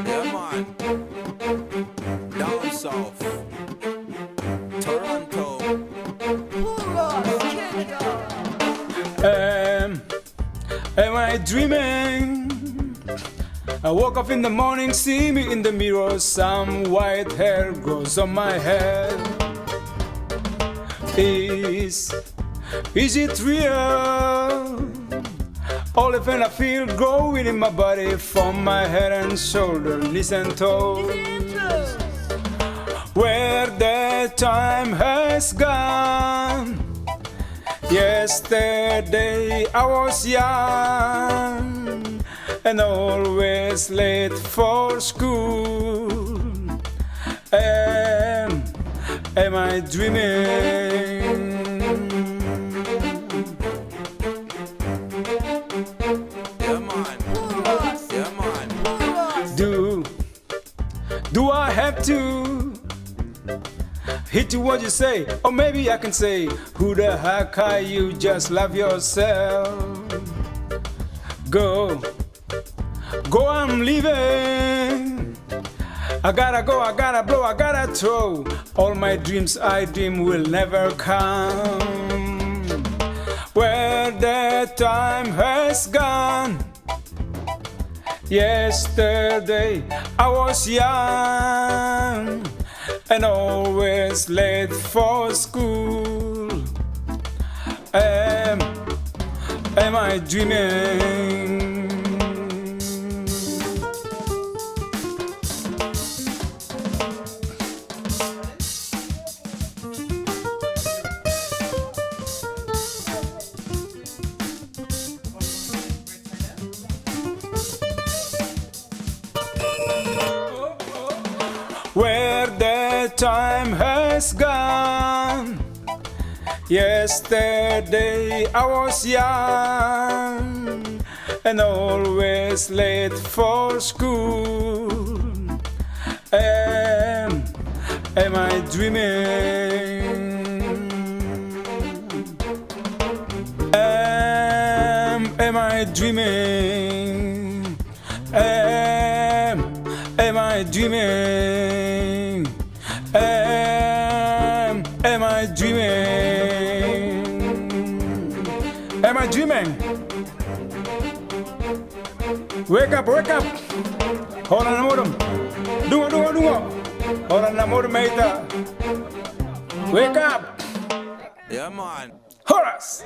Yeah, man. Down south. Toronto. Horas, Canada. Am I dreaming? I woke up in the morning, see me in the mirror, some white hair grows on my head. Is it real? All the pain I feel growing in my body, from my head and shoulder, knees and toes. Where the time has gone. Yesterday I was young and always late for school. Am I dreaming? Yeah, man. Horas, Yeah, man. Horas. Do I have to hit you what you say? Or maybe I can say, who the heck are you? Just love yourself. Go, I'm leaving. I gotta go, I gotta blow, I gotta throw. All my dreams I dream will never come. Where the time has gone. Yesterday I was young and always late for school. Am I dreaming? Where the time has gone. Yesterday I was young and always late for school. Am I dreaming? Am I dreaming? Am I dreaming? Am I dreaming? Am I dreaming? Wake up, wake up. Horas na modem. Dungo. Horas na modem, meita. Wake up. Yeah, man. Horas.